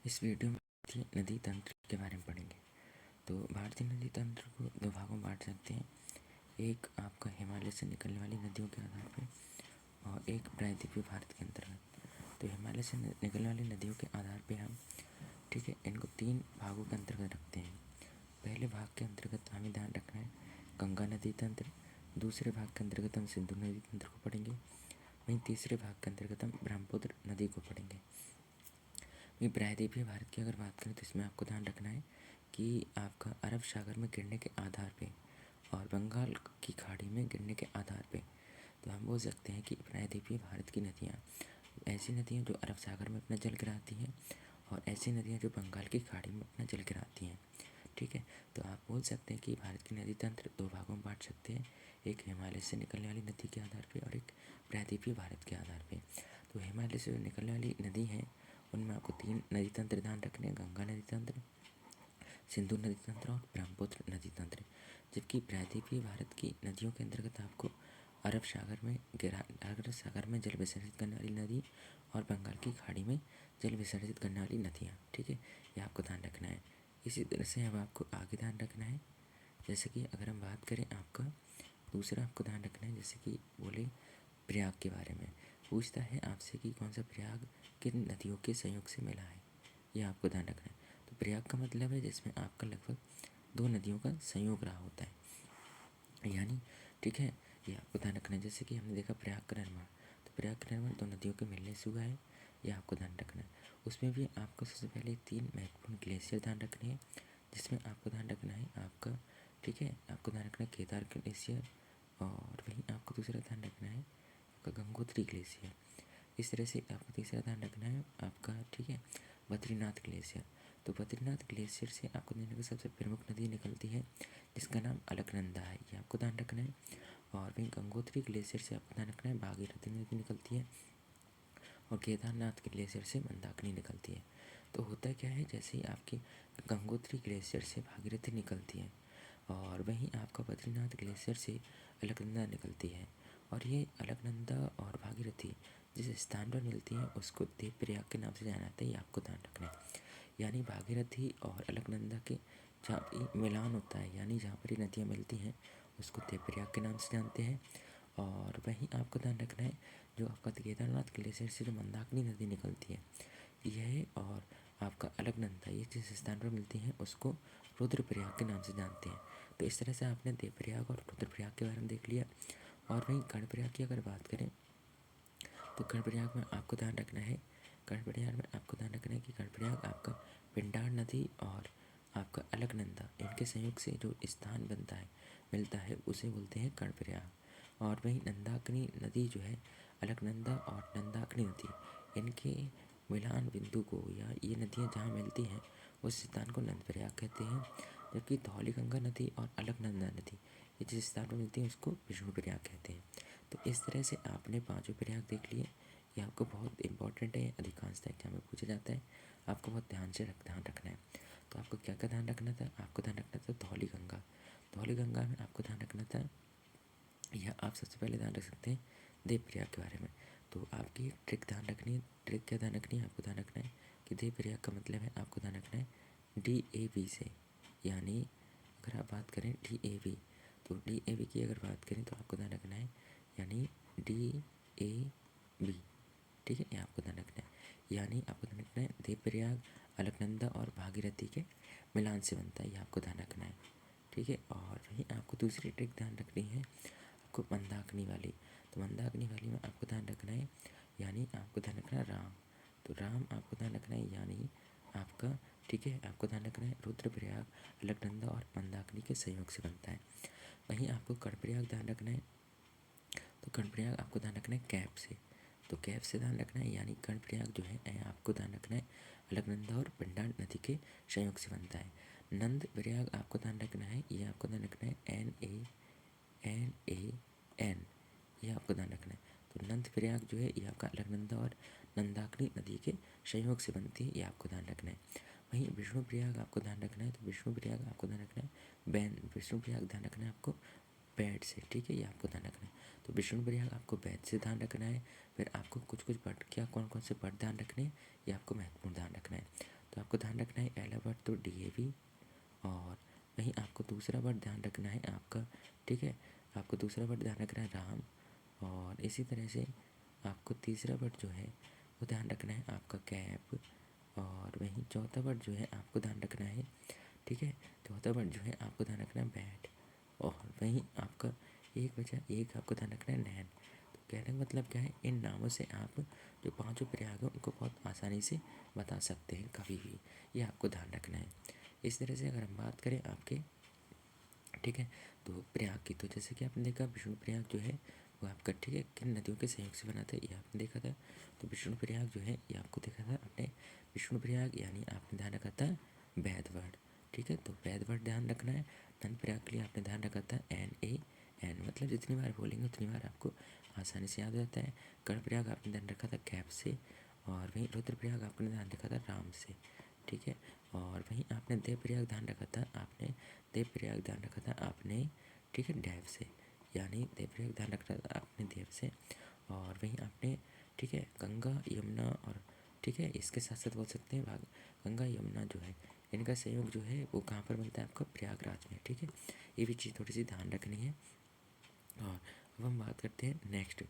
इस वीडियो में भारतीय नदी तंत्र के बारे में पढ़ेंगे। तो भारतीय नदी तंत्र को दो भागों में बांट सकते हैं। एक आपका हिमालय से निकलने वाली नदियों के आधार पर और एक प्रायद्वीपीय भारत के अंतर्गत। तो हिमालय से निकलने वाली नदियों के आधार पर हम इनको तीन भागों के अंतर्गत रखते हैं। पहले भाग के अंतर्गत हमें ध्यान रखना है गंगा नदी तंत्र। दूसरे भाग के अंतर्गत हम सिंधु नदी तंत्र को पढ़ेंगे। वहीं तीसरे भाग के अंतर्गत हम ब्रह्मपुत्र नदी को पढ़ेंगे। वहीं प्रायद्वीपीय भारत की अगर बात करें तो इसमें आपको ध्यान रखना है कि आपका अरब सागर में गिरने के आधार पे और बंगाल की खाड़ी में गिरने के आधार पे तो हम बोल सकते हैं कि प्रायद्वीपीय भारत की नदियाँ ऐसी नदियाँ जो अरब सागर में अपना जल गिराती हैं और ऐसी नदियाँ जो बंगाल की खाड़ी में अपना जल गिराती हैं। ठीक है, तो आप बोल सकते हैं कि भारत की नदी तंत्र दो भागों में बांट सकते हैं, एक हिमालय से निकलने वाली नदी के आधार पे और एक प्रायद्वीपीय भारत के आधार पे। तो हिमालय से निकलने वाली नदी है उनमें आपको तीन नदी तंत्र ध्यान रखने हैं, गंगा नदी तंत्र, सिंधु नदी तंत्र और ब्रह्मपुत्र नदी तंत्र। जबकि प्रायद्वीपीय भारत की नदियों के अंतर्गत आपको अरब सागर में जल विसर्जित करने वाली नदी और बंगाल की खाड़ी में जल विसर्जित करने वाली नदियाँ, ठीक है, ये आपको ध्यान रखना है। इसी तरह से अब आपको आगे ध्यान रखना है, जैसे कि अगर हम बात करें आपका दूसरा आपको ध्यान रखना है, जैसे कि बोले प्रयाग के बारे में पूछता है आपसे कि कौन सा प्रयाग किन नदियों के संयोग से मिला है, ये आपको ध्यान रखना है। तो प्रयाग का मतलब है जिसमें आपका लगभग दो नदियों का संयोग रहा होता है, यानी ठीक है, ये आपको ध्यान रखना है। जैसे कि हमने देखा प्रयाग का निर्माण, तो प्रयाग का निर्माण दो नदियों के मिलने से हुआ है, ये आपको ध्यान रखना है। उसमें भी आपको सबसे पहले तीन महत्वपूर्ण ग्लेशियर ध्यान रखने हैं, जिसमें आपको ध्यान रखना है आपका, ठीक है, आपको ध्यान रखना है केदार ग्लेशियर और वहीं आपको दूसरा ध्यान रखना है आपका गंगोत्री ग्लेशियर। इस तरह से आपको तीसरा ध्यान रखना है आपका, ठीक है, बद्रीनाथ ग्लेशियर। तो बद्रीनाथ ग्लेशियर से आपको दुनिया की सबसे प्रमुख नदी निकलती है जिसका नाम अलकनंदा है, ये आपको ध्यान रखना है। और वहीं गंगोत्री ग्लेशियर से आपको ध्यान रखना है भागीरथी नदी निकलती है और केदारनाथ ग्लेशियर से मंदाकिनी निकलती है। तो होता क्या है, जैसे ही आपकी गंगोत्री ग्लेशियर से भागीरथी निकलती है और वहीं आपका बद्रीनाथ ग्लेशियर से अलकनंदा निकलती है और ये अलकनंदा और भागीरथी जिस स्थान पर मिलती हैं उसको देवप्रयाग के नाम से जाना जाता है, ये आपको ध्यान रखना है। यानी भागीरथी और अलकनंदा के जहाँ पर मिलान होता है, यानी जहाँ पर ये नदियाँ मिलती हैं उसको देवप्रयाग के नाम से जानते हैं। और वहीं आपको ध्यान रखना है जो आपका केदारनाथ ग्लेशियर से जो मंदाकिनी नदी निकलती है यह और आपका अलकनंदा ये जिस स्थान पर मिलती हैं उसको रुद्रप्रयाग के नाम से जानते हैं। तो इस तरह से आपने देवप्रयाग और रुद्रप्रयाग के बारे में देख लिया। और वहीं कर्णप्रयाग की अगर बात करें तो कर्णप्रयाग में आपको ध्यान रखना है, कर्णप्रयाग में आपको ध्यान रखना है कि कर्णप्रयाग आपका पिंडार नदी और आपका अलकनंदा इनके संयोग से जो स्थान बनता है मिलता है उसे बोलते हैं कर्णप्रयाग। और वहीं नंदाकिनी नदी जो है अलकनंदा और नंदाकिनी नदी इनके मिलान बिंदु को या ये नदियाँ जहाँ मिलती हैं उस स्थान को नंदप्रयाग कहते हैं। जबकि धौलीगंगा नदी और अलकनंदा नदी ये जिस स्थान पर मिलती है उसको विष्णुप्रयाग कहते हैं। तो इस तरह से आपने पांचों प्रयाग देख लिए, ये आपको बहुत इंपॉर्टेंट है, अधिकांशतः एग्जाम में पूछा जाता है, आपको बहुत ध्यान रखना है। तो आपको क्या क्या ध्यान रखना था, आपको ध्यान रखना था धौलीगंगा, धौलीगंगा में आपको ध्यान रखना था, यह आप सबसे पहले ध्यान रख सकते हैं देवप्रयाग के बारे में। तो आपकी ट्रिक ध्यान रखनी है, ट्रिक क्या ध्यान रखनी है, आपको ध्यान रखना है कि देवप्रयाग का मतलब है आपको ध्यान रखना है DAV से, यानी अगर आप बात करें DAV तो DAV की अगर बात करें तो आपको ध्यान रखना है यानी DAV, ठीक है, ये आपको ध्यान रखना है। यानी आपको ध्यान रखना है देवप्रयाग अलकनंदा और भागीरथी के मिलान से बनता है, ये आपको ध्यान रखना है, ठीक है। और वहीं आपको दूसरी ट्रिक ध्यान रखनी है आपको मंदाकिनी वाली, तो मंदाकिनी वाली में आपको ध्यान रखना है यानी आपको ध्यान रखना है राम, तो राम आपको ध्यान रखना है यानी आपका, ठीक है, आपको ध्यान रखना है रुद्रप्रयाग अलकनंदा और मंदाकिनी के सहयोग से बनता है। वहीं आपको कर्णप्रयाग ध्यान रखना है, तो कर्णप्रयाग आपको ध्यान रखना है कैप से, तो कैप से ध्यान रखना है यानी कर्णप्रयाग जो है आपको ध्यान रखना है अलकनंदा और पिंडार नदी के संयोग से बनता है। नंद प्रयाग आपको ध्यान रखना है, ये आपको ध्यान रखना है NAN, ये आपको ध्यान रखना है। तो नंद प्रयाग जो है ये आपका अलकनंदा और नंदाकिनी नदी के संयोग से बनती है, ये आपको ध्यान रखना है। वहीं विष्णु प्रयाग आपको ध्यान रखना है, तो विष्णु प्रयाग आपको ध्यान रखना है विष्णु प्रयाग ध्यान रखना है आपको बैठ से, ठीक है, ये आपको ध्यान रखना है। तो विष्णु प्रयाग आपको बैठ से ध्यान रखना है। फिर आपको कुछ पद क्या कौन कौन से पद ध्यान रखने हैं ये आपको महत्वपूर्ण ध्यान रखना है। तो आपको ध्यान रखना है पहला वर्ड तो DAV, और वहीं आपको दूसरा वर्ड ध्यान रखना है आपका, ठीक है, आपको दूसरा वर्ड ध्यान रखना है राम, और इसी तरह से आपको तीसरा वर्ड जो है वो ध्यान रखना है आपका कैप, और वहीं चौथा वर्ड जो है आपको ध्यान रखना है, ठीक है, चौथा वर्ड जो है आपको ध्यान रखना है बैट, और वहीं आपका एक बचा, एक आपको ध्यान रखना है नैन। तो कहने का मतलब क्या है, इन नामों से आप जो पांचों प्रयाग हैं उनको बहुत आसानी से बता सकते हैं कभी भी, ये आपको ध्यान रखना है। इस तरह से अगर हम बात करें आपके, ठीक है, तो प्रयाग की, तो जैसे कि आपने देखा विष्णु प्रयाग जो है वो आपका, ठीक है, किन नदियों के सहयोग से बना था ये आपने देखा था। तो विष्णु प्रयाग जो है ये आपको देखा था आपने, विष्णु प्रयाग यानी आपने ध्यान रखा था वैदवर्ड, ठीक है, तो वैदवर्ड ध्यान रखना है। नंद प्रयाग के लिए आपने ध्यान रखा था NAN, मतलब जितनी बार बोलेंगे उतनी बार आपको आसानी से याद हो जाता है। कर्ण प्रयाग आपने ध्यान रखा था कैप से, और वहीं रुद्र प्रयाग आपने ध्यान रखा था राम से, ठीक है, और वहीं आपने देव प्रयाग ध्यान रखा था आपने, देव प्रयाग ध्यान रखा था आपने, ठीक है, डेव से, यानी देव प्रयाग ध्यान रखा था आपने देव से, और वहीं आपने, ठीक है, गंगा यमुना, और ठीक है इसके साथ साथ बोल सकते हैं गंगा यमुना जो है इनका सहयोग जो है वो कहाँ पर मिलता है आपका प्रयागराज में, ठीक है, ये भी चीज़ थोड़ी सी ध्यान रखनी है। और अब हम बात करते हैं नेक्स्ट,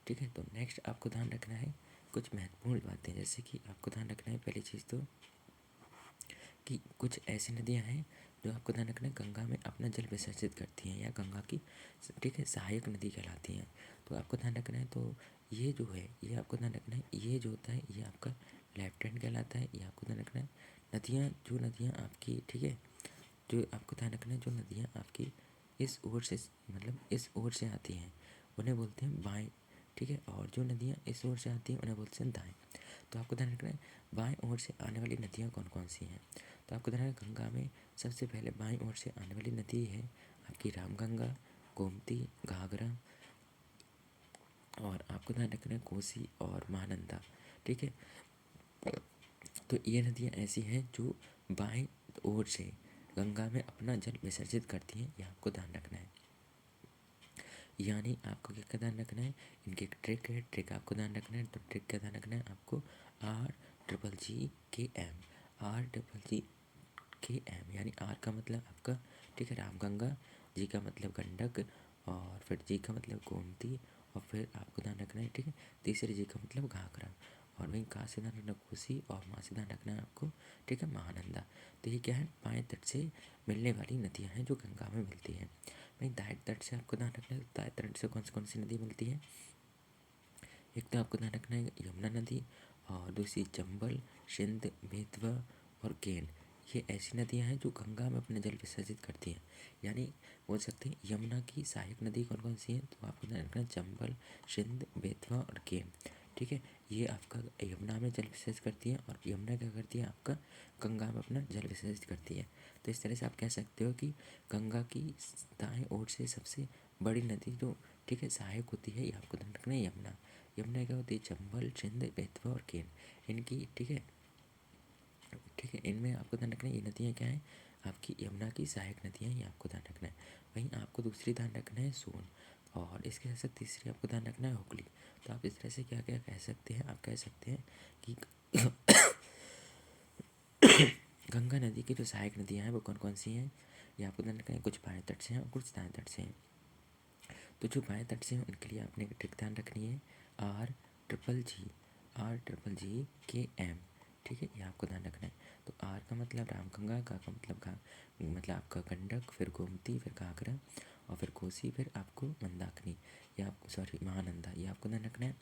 ठीक है, तो नेक्स्ट आपको ध्यान रखना है कुछ महत्वपूर्ण बातें, जैसे कि आपको ध्यान रखना है पहली चीज़ तो कि कुछ ऐसी नदियां हैं जो आपको ध्यान रखना है गंगा में अपना जल विसर्जित करती हैं, या गंगा की, ठीक है, सहायक नदी कहलाती हैं। तो आपको ध्यान रखना है, तो ये जो है ये आपको ध्यान रखना है, ये जो होता है ये आपका लेफ्ट हैंड कहलाता है, ये आपको ध्यान रखना है। नदियाँ आपकी, ठीक है, जो आपको ध्यान रखना है जो नदियाँ आपकी इस ओर से, मतलब इस ओर से आती हैं उन्हें बोलते हैं बाएं, ठीक है, और जो नदियाँ इस ओर से आती हैं उन्हें बोलते हैं दाएं। तो आपको ध्यान रखना है बाएं ओर से आने वाली नदियाँ कौन कौन सी हैं। तो आपको ध्यान रखना है गंगा में सबसे पहले बाएं ओर से आने वाली नदी है आपकी रामगंगा, गोमती, घाघरा, और आपको ध्यान रखना है कोसी और महानंदा, ठीक है। तो ये नदियाँ ऐसी हैं जो बाएं ओर से गंगा में अपना जल विसर्जित करती हैं, यह आपको ध्यान रखना है। यानी आपको क्या ध्यान रखना है, इनकी एक ट्रिक है, ट्रिक आपको ध्यान रखना है। तो ट्रिक का ध्यान रखना है आपको RGGKM, यानी R का मतलब आपका, ठीक है, रामगंगा, जी का मतलब गंडक, और फिर जी का मतलब गोमती, और फिर आपको ध्यान रखना है, ठीक है, तीसरे जी का मतलब घाघरा, और वहीं का से ध्यान रखना कोसी, और माँ से ध्यान रखना है आपको, ठीक है, महानंदा। तो ये क्या है, बाएं तट से मिलने वाली नदियाँ हैं जो गंगा में मिलती हैं। वहीं दाएं तट से आपको ध्यान रखना है, दाएं तट से कौन सी नदी मिलती है, एक तो आपको ध्यान रखना है यमुना नदी, और दूसरी चंबल, सिंध, बेतवा और केन। ये ऐसी नदियां हैं जो गंगा में अपना जल विसर्जित करती हैं। यानी बोल सकते हैं यमुना की सहायक नदी कौन कौन सी हैं, तो आपको ध्यान रखना है चंबल, सिंध, बेतवा और केन, ठीक है, ये आपका यमुना में जल विसर्जित करती है, और यमुना क्या करती है आपका गंगा में अपना जल विसर्जित करती है। तो इस तरह से आप कह सकते हो कि गंगा की दाएं ओर से सबसे बड़ी नदी जो, ठीक है, सहायक होती है, ये आपको ध्यान रखना है यमुना। यमुना क्या होती है, चंबल, सिंध, बेतवा और केन, इनकी, ठीक है, ठीक है, इनमें आपको ध्यान रखना है ये नदियाँ क्या हैं आपकी यमुना की सहायक नदियाँ, ये आपको ध्यान रखना है। वहीं आपको दूसरी ध्यान रखना है सोन, और इसके साथ साथ तीसरी आपको ध्यान रखना है हुगली। तो आप इस तरह से क्या क्या कह सकते हैं, आप कह सकते हैं कि गंगा नदी की जो सहायक नदियाँ हैं वो कौन कौन सी हैं, ये आपको ध्यान रखना है, कुछ बाएं तट से हैं और कुछ दाएं तट से हैं। तो जो बाएं तट से हैं उनके लिए आपने एक ट्रिक ध्यान रखनी है, RGGKM, ठीक है, ये आपको ध्यान रखना है। तो R का मतलब रामगंगा, का मतलब मतलब आपका गंडक, फिर गोमती, फिर घाघरा, और फिर कोसी, फिर आपको मंदाकिनी, या आपको सॉरी महानंदा, ये आपको ध्यान रखना है।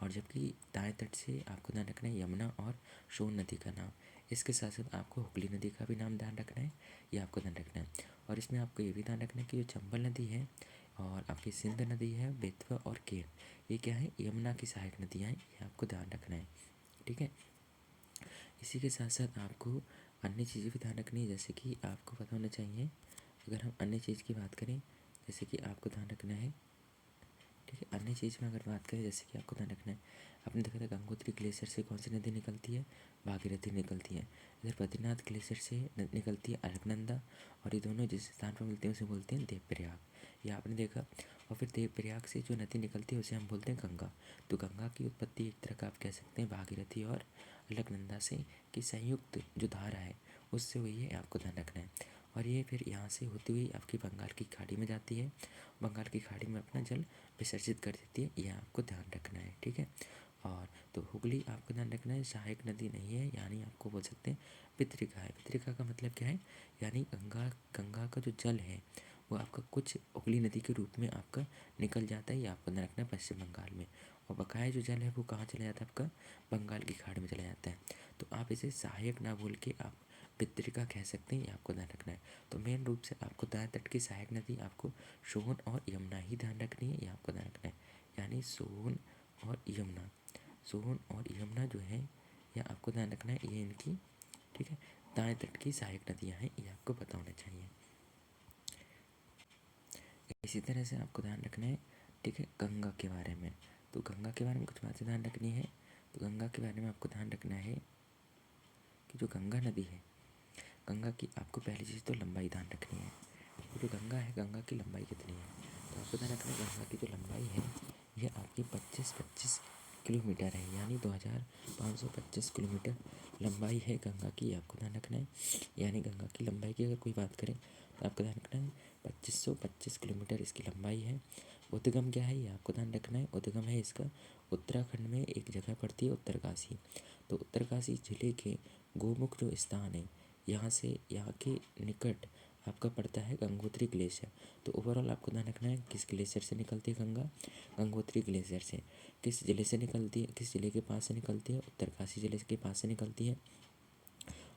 और जबकि दाएं तट से आपको ध्यान रखना है यमुना और सोन नदी का नाम। इसके साथ साथ आपको हुगली नदी का भी नाम ध्यान रखना है, ये आपको ध्यान रखना है। और इसमें आपको ये भी ध्यान रखना है कि जो चंबल नदी है और आपकी सिंध नदी है, बेतवा और केन, ये क्या है यमुना की सहायक नदियाँ हैं, ये आपको ध्यान रखना है, ठीक है। इसी के साथ साथ आपको अन्य चीज़ें भी ध्यान रखनी है, जैसे कि आपको पता होना चाहिए, अगर हम अन्य चीज़ की बात करें, जैसे कि आपको ध्यान रखना है, ठीक है, अन्य चीज़ में अगर बात करें, जैसे कि आपको ध्यान रखना है, आपने देखा था गंगोत्री ग्लेशियर से कौन सी नदी निकलती है, भागीरथी निकलती है। इधर बद्रीनाथ ग्लेशियर से निकलती है अलकनंदा, और ये दोनों जिस स्थान पर मिलते हैं उसे बोलते हैं देवप्रयाग, ये आपने देखा। और फिर देवप्रयाग से जो नदी निकलती है उसे हम बोलते हैं गंगा। तो गंगा की उत्पत्ति एक तरह का आप कह सकते हैं भागीरथी और अलकनंदा से कि संयुक्त जो धारा है उससे हुई है, आपको ध्यान रखना है। और ये फिर यहाँ से होती हुई आपकी बंगाल की खाड़ी में जाती है, बंगाल की खाड़ी में अपना जल विसर्जित कर देती है, यह आपको ध्यान रखना है, ठीक है। और तो हुगली आपको ध्यान रखना है सहायक नदी नहीं है, यानी आपको बोल सकते हैं पितृका है। पितृका का मतलब क्या है, यानी गंगा का जो जल है वो आपका कुछ हुगली नदी के रूप में आपका निकल जाता है, ये आपको ध्यान रखना है पश्चिम बंगाल में। और बकाया जो जल है वो कहाँ चला जाता है, आपका बंगाल की खाड़ी में चला जाता है। तो आप इसे सहायक ना बोल के आप पितृका कह सकते हैं, ये आपको ध्यान रखना है। तो मेन रूप से आपको दाएं तट की सहायक नदी आपको सोन और यमुना ही ध्यान रखनी है, ये आपको ध्यान रखना है। यानी सोन और यमुना, सोन और यमुना जो है यह आपको ध्यान रखना है, ये इनकी, ठीक है, दाएं तट की सहायक नदियाँ हैं, ये आपको पता होना चाहिए। इसी तरह से आपको ध्यान रखना है, ठीक है, गंगा के बारे में। तो गंगा के बारे में कुछ बातें ध्यान रखनी है। तो गंगा के बारे में आपको ध्यान रखना है कि जो गंगा नदी है, गंगा की आपको पहली चीज़ तो लंबाई ध्यान रखनी है। जो गंगा है, गंगा की लंबाई कितनी है, तो आपको ध्यान रखना है गंगा की जो लंबाई है यह आपकी 25 किलोमीटर है, यानी 2525 किलोमीटर लंबाई है गंगा की, आपको ध्यान रखना है। यानी गंगा की लंबाई की अगर कोई बात करें तो आपको ध्यान रखना है 2525 किलोमीटर इसकी लंबाई है। उद्गम क्या है, ये आपको ध्यान रखना है। उद्गम है इसका उत्तराखंड में एक जगह पड़ती है उत्तरकाशी। तो उत्तरकाशी जिले के गोमुख जो स्थान है, यहाँ से यहाँ के निकट आपका पड़ता है गंगोत्री ग्लेशियर। तो ओवरऑल आपको ध्यान रखना है किस ग्लेशियर से निकलती है गंगा, गंगोत्री ग्लेशियर से। किस जिले से निकलती है, किस जिले के पास से निकलती है, उत्तरकाशी जिले के पास से निकलती है।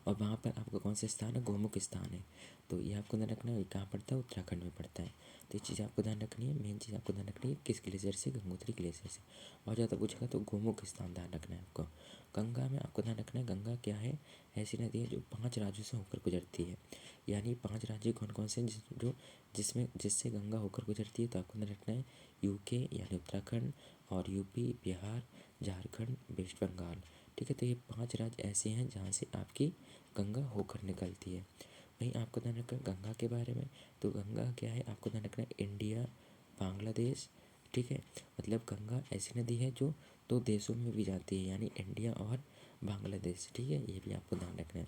और वहाँ पर आपका कौन सा स्थान है, गोमुख स्थान है। तो ये आपको ध्यान रखना है, कहाँ पड़ता है, उत्तराखंड में पड़ता है। तो ये चीज़ आपको ध्यान रखनी है, मेन चीज़ आपको ध्यान रखनी है किस ग्लेशियर से, गंगोत्री ग्लेशियर से। और ज़्यादा पूछेगा तो गोमुख स्थान ध्यान रखना है आपको। गंगा में आपको ध्यान रखना है, गंगा क्या है, ऐसी नदी है जो 5 राज्यों से होकर गुजरती है। यानी 5 राज्य कौन कौन से जिससे गंगा होकर गुजरती है, तो आपको ध्यान रखना है यूके यानी उत्तराखंड, और यूपी, बिहार, झारखंड, वेस्ट बंगाल, ठीक है। तो ये 5 राज्य ऐसे हैं जहाँ से आपकी गंगा होकर निकलती है। वहीं आपको ध्यान रखना गंगा के बारे में, तो गंगा क्या है, आपको ध्यान रखना है इंडिया, बांग्लादेश, ठीक है। मतलब गंगा ऐसी नदी है जो 2 देशों में भी जाती है, यानी इंडिया और बांग्लादेश, ठीक है, ये भी आपको ध्यान रखना है।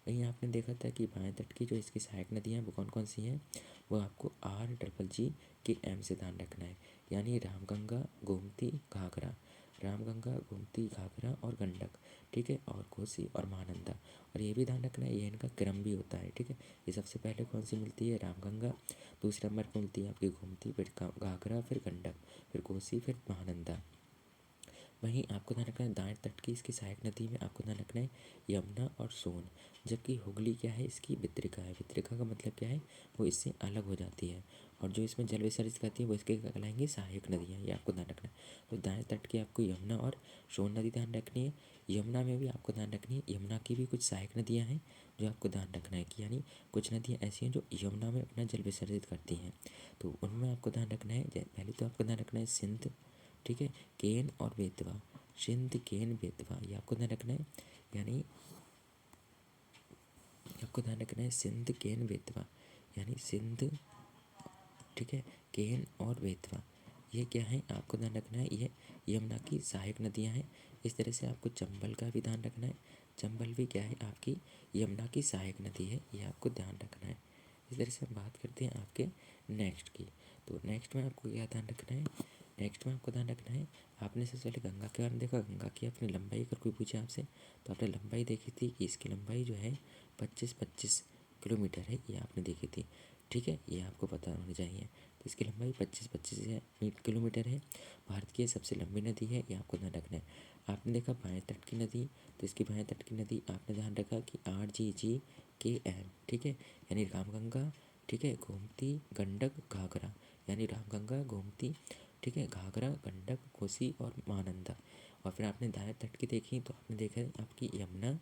वहीं आपने देखा था कि बाएं तट की जो इसकी सहायक नदियाँ हैं वो कौन कौन सी हैं, वो आपको RGGKM से ध्यान रखना है। यानी रामगंगा, गोमती, घाघरा, रामगंगा, गोमती, घाघरा और गंडक, ठीक है, और कोसी और महानंदा। और ये भी ध्यान रखना है ये इनका क्रम भी होता है, ठीक है। ये सबसे पहले कौन सी मिलती है, रामगंगा, दूसरे नंबर पर मिलती है आपकी गोमती, फिर घाघरा, फिर गंडक, फिर कोसी, फिर महानंदा। वहीं आपको ध्यान रखना है दाएं तट की इसकी सहायक नदी में आपको ध्यान रखना है यमुना और सोन। जबकि हुगली क्या है, इसकी वितरिका है। वितरिका का मतलब क्या है, वो इससे अलग हो जाती है। और जो इसमें जल विसर्जित करती है वो इसके क्या कहलाएंगी, सहायक नदियाँ, ये आपको ध्यान रखना है। तो दाएं तट की आपको यमुना और सोन नदी ध्यान रखनी है। यमुना में भी आपको ध्यान रखनी है, यमुना की भी कुछ सहायक नदियाँ हैं जो आपको ध्यान रखना है कि यानी कुछ नदियाँ ऐसी हैं जो यमुना में अपना जल विसर्जित करती हैं। तो उनमें आपको ध्यान रखना है, पहले तो आपको ध्यान रखना है सिंध, ठीक है, केन और बेतवा, सिंध, केन, बेतवा, ये आपको ध्यान रखना है। यानी आपको ध्यान रखना है सिंध, केन, बेतवा, यानी सिंध, ठीक है, केन और बेतवा, ये क्या है, आपको ध्यान रखना है ये यमुना की सहायक नदियाँ हैं। इस तरह से आपको चंबल का भी ध्यान रखना है। चंबल भी क्या है, आपकी यमुना की सहायक नदी है, ये आपको ध्यान रखना है। इस तरह से हम बात करते हैं आपके नेक्स्ट की। तो नेक्स्ट में आपको क्या ध्यान रखना है, नेक्स्ट में आपको ध्यान रखना है, आपने सबसे पहले गंगा के बारे में देखा, गंगा की अपनी लंबाई अगर कोई पूछे आपसे तो आपने लंबाई देखी थी कि इसकी लंबाई जो है 25 किलोमीटर है, ये आपने देखी थी, ठीक है, ये आपको पता होना चाहिए। तो इसकी लंबाई 25 किलोमीटर है। भारत की ये सबसे लंबी नदी है, ये आपको ध्यान रखना है। आपने देखा बाएं तट की नदी, तो इसकी बाएं तट की नदी आपने ध्यान रखा कि RGGKM, ठीक है, यानी रामगंगा, ठीक है, गोमती, गंडक, घाघरा, यानी रामगंगा, गोमती, ठीक है, घाघरा, गंडक, कोसी और महानंदा। और फिर आपने दाएं तट की देखी तो आपने देखा आपकी यमुना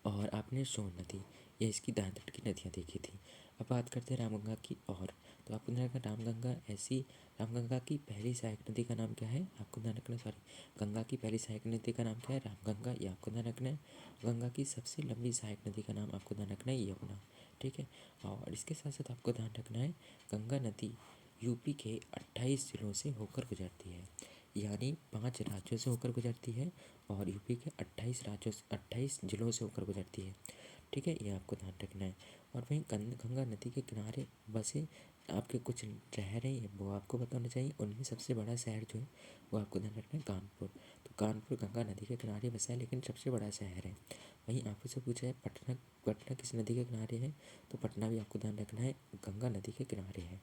और आपने सोन नदी, ये इसकी दाएं तट की नदियाँ देखी थी। अब बात करते हैं रामगंगा की। और तो आपको ध्यान रखना रामगंगा ऐसी, रामगंगा की पहली सहायक नदी का नाम क्या है, आपको ध्यान रखना, सॉरी, गंगा की पहली सहायक नदी का नाम क्या है, रामगंगा, ये आपको ध्यान रखना है। गंगा की सबसे लंबी सहायक नदी का नाम आपको ध्यान रखना है यमुना, ठीक है। और इसके साथ साथ आपको ध्यान रखना है गंगा नदी यूपी के 28 जिलों से होकर गुजरती है, यानी 5 राज्यों से होकर गुजरती है और यूपी के 28 जिलों से होकर गुजरती है। ठीक है, ये आपको ध्यान रखना है। और वहीं गंगा नदी के किनारे बसे आपके कुछ शहर हैं, वो आपको बताना चाहिए। उनमें सबसे बड़ा शहर जो है वो आपको ध्यान रखना है कानपुर। तो कानपुर गंगा नदी के किनारे बसा है, लेकिन सबसे बड़ा शहर है। वहीं आपको से पूछा है पटना, पटना किस नदी के किनारे है? तो पटना भी आपको ध्यान रखना है गंगा नदी के किनारे है।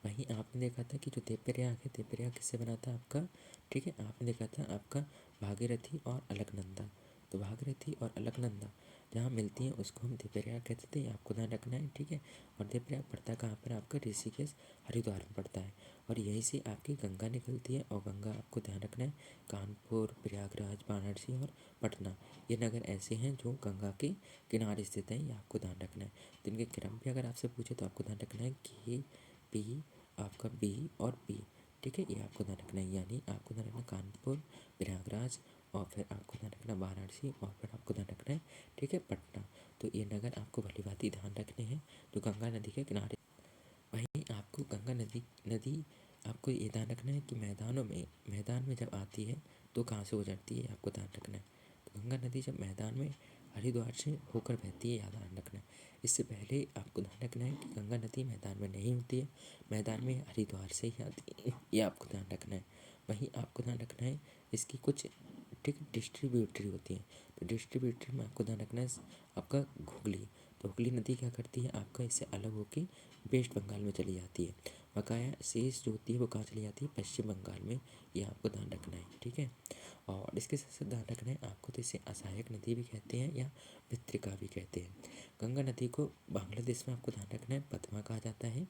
वहीं आपने देखा था कि जो देवप्रयाग है, देवप्रयाग किससे बना था आपका? ठीक है, आपने देखा था आपका भागीरथी और अलकनंदा। तो भागीरथी और अलकनंदा जहाँ मिलती हैं उसको हम देवप्रयाग कहते थे, ये आपको ध्यान रखना है। ठीक है, और देवप्रयाग पड़ता कहाँ पर? आपका ऋषिकेश हरिद्वार में पड़ता है। और यहीं से आपकी गंगा निकलती है, और गंगा आपको ध्यान रखना है कानपुर, प्रयागराज, वाराणसी और पटना, ये नगर ऐसे हैं जो गंगा के किनारे स्थित हैं, ये आपको ध्यान रखना है। तो इनके क्रम भी अगर आपसे पूछे तो आपको ध्यान रखना है कि पी, आपका बी और पी। ठीक है, ये आपको ध्यान रखना है। यानी आपको ध्यान रखना कानपुर, प्रयागराज, और फिर आपको ध्यान रखना वाराणसी, और फिर आपको ध्यान रखना है ठीक है पटना। तो ये नगर आपको भली भांति ध्यान रखने हैं जो गंगा नदी के किनारे। वहीं आपको गंगा नदी आपको ये ध्यान रखना है कि मैदान में जब आती है तो कहाँ से गुजरती है, आपको ध्यान रखना है। तो गंगा नदी जब मैदान में हरिद्वार से होकर बहती है, याद ध्यान रखना है। इससे पहले आपको ध्यान रखना है कि गंगा नदी मैदान में नहीं होती है, मैदान में हरिद्वार से ही आती है, ये आपको ध्यान रखना है। वहीं आपको ध्यान रखना है इसकी कुछ ठीक डिस्ट्रीब्यूटरी होती हैं। तो डिस्ट्रीब्यूटरी में आपको ध्यान रखना है आपका हुगली। तो हुगली नदी क्या करती है आपका, इससे अलग होकर वेस्ट बंगाल में चली जाती है। बकाया शेष जो होती है वो कहाँ चली जाती है? पश्चिम बंगाल में, ये आपको ध्यान रखना है। ठीक है, और इसके साथ साथ ध्यान रखना है आपको, तो इसे असहायक नदी भी कहते हैं या भित्रिका भी कहते हैं। गंगा नदी को बांग्लादेश में आपको ध्यान रखना है पद्मा कहा जाता है।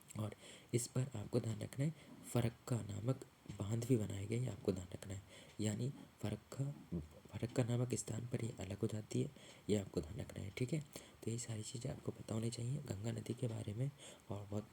और इस पर आपको ध्यान रखना है फरक्का नामक बांध भी बनाए गए, ये आपको ध्यान रखना है। यानी फरक्का नामक स्थान पर ये अलग हो जाती है, ये आपको ध्यान रखना है। ठीक है, तो ये सारी चीज़ें आपको पता होनी चाहिए गंगा नदी के बारे में। और बहुत